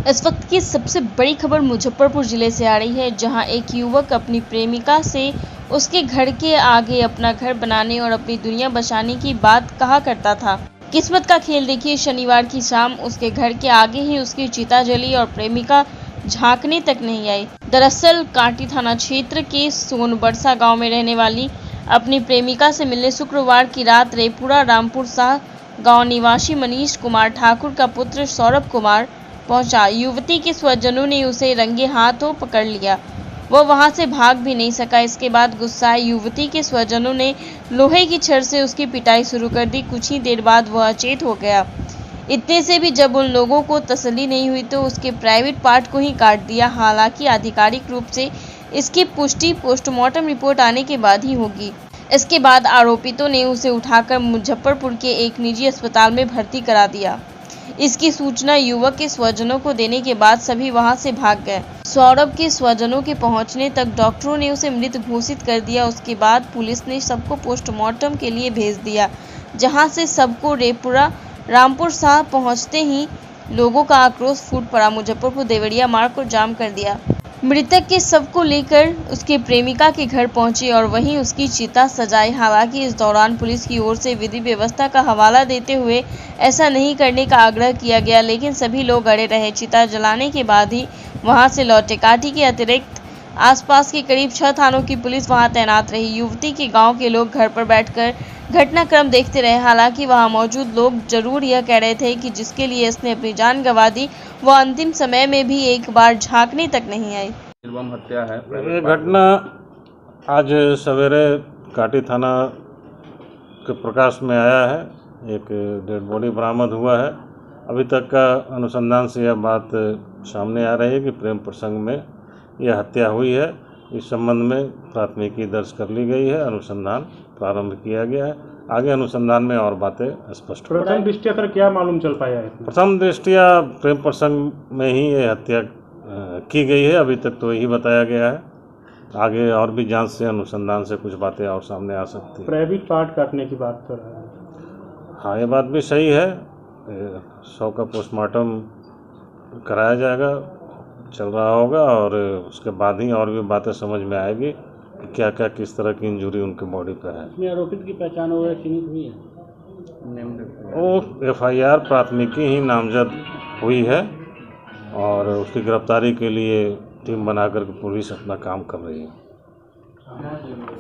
इस वक्त की सबसे बड़ी खबर मुजफ्फरपुर जिले से आ रही है, जहां एक युवक अपनी प्रेमिका से उसके घर के आगे अपना घर बनाने और अपनी दुनिया बसाने की बात कहा करता था। किस्मत का खेल देखिए, शनिवार की शाम उसके घर के आगे ही उसकी चिता जली और प्रेमिका झांकने तक नहीं आई। दरअसल कांटी थाना क्षेत्र के सोनबरसा गांव में रहने वाली अपनी प्रेमिका से मिलने शुक्रवार की रात रेपुरा रामपुर शाह गांव निवासी मनीष कुमार ठाकुर का पुत्र सौरभ कुमार पहुंचा। युवती के स्वजनों ने उसे रंगे हाथों पकड़ लिया। वह वहां से भाग भी नहीं सका। इसके बाद गुस्साए युवती के स्वजनों ने लोहे की छड़ से उसकी पिटाई शुरू कर दी। कुछ ही देर बाद वह अचेत हो गया। इतने से भी जब उन लोगों को तसल्ली नहीं हुई तो उसके प्राइवेट पार्ट को ही काट दिया। हालांकि आधिकारिक रूप से इसकी पुष्टि पोस्टमार्टम रिपोर्ट आने के बाद ही होगी। इसके बाद आरोपितों ने उसे उठाकर मुजफ्फरपुर के एक निजी अस्पताल में भर्ती करा दिया। इसकी सूचना युवक के स्वजनों को देने के बाद सभी वहां से भाग गए। सौरभ के स्वजनों के पहुंचने तक डॉक्टरों ने उसे मृत घोषित कर दिया। उसके बाद पुलिस ने सबको पोस्टमार्टम के लिए भेज दिया, जहां से सबको रेपुरा रामपुर शाह पहुंचते ही लोगों का आक्रोश फूट पड़ा। मुजफ्फरपुर देवरिया मार्ग को जाम कर दिया। मृतक के शव को लेकर उसके प्रेमिका के घर पहुंचे और वहीं उसकी चिता सजाई। हालांकि इस दौरान पुलिस की ओर से विधि व्यवस्था का हवाला देते हुए ऐसा नहीं करने का आग्रह किया गया, लेकिन सभी लोग अड़े रहे। चिता जलाने के बाद ही वहां से लौटे। कांटी के अतिरिक्त आसपास के करीब 6 थानों की पुलिस वहां तैनात रही। युवती के गाँव के लोग घर पर बैठकर घटनाक्रम देखते रहे। हालांकि वहां मौजूद लोग जरूर यह कह रहे थे कि जिसके लिए इसने अपनी जान गंवा दी, वह अंतिम समय में भी एक बार झांकने तक नहीं आई। निर्मम हत्या है। ये घटना आज सवेरे कांटी थाना के प्रकाश में आया है। एक डेड बॉडी बरामद हुआ है। अभी तक का अनुसंधान से यह बात सामने आ रही है कि प्रेम प्रसंग में यह हत्या हुई है। इस संबंध में प्राथमिकी दर्ज कर ली गई है, अनुसंधान प्रारंभ किया गया है। आगे अनुसंधान में और बातें स्पष्ट होंगी। प्रथम दृष्टया सर क्या मालूम चल पाया है? प्रथम दृष्टया प्रेम प्रसंग में ही ये हत्या की गई है। अभी तक तो यही बताया गया है। आगे और भी जांच से, अनुसंधान से कुछ बातें और सामने आ सकती है। प्राइवेट पार्ट काटने की बात कर रहा है। हाँ, ये बात भी सही है। शव का पोस्टमार्टम कराया जाएगा, चल रहा होगा और उसके बाद ही और भी बातें समझ में आएगी कि क्या क्या किस तरह की इंजरी उनके बॉडी पर है। इसमें आरोपित की पहचान वगैरह चिन्हित हुई है? वो FIR प्राथमिकी ही नामजद हुई है और उसकी गिरफ्तारी के लिए टीम बनाकर पुलिस अपना काम कर रही है।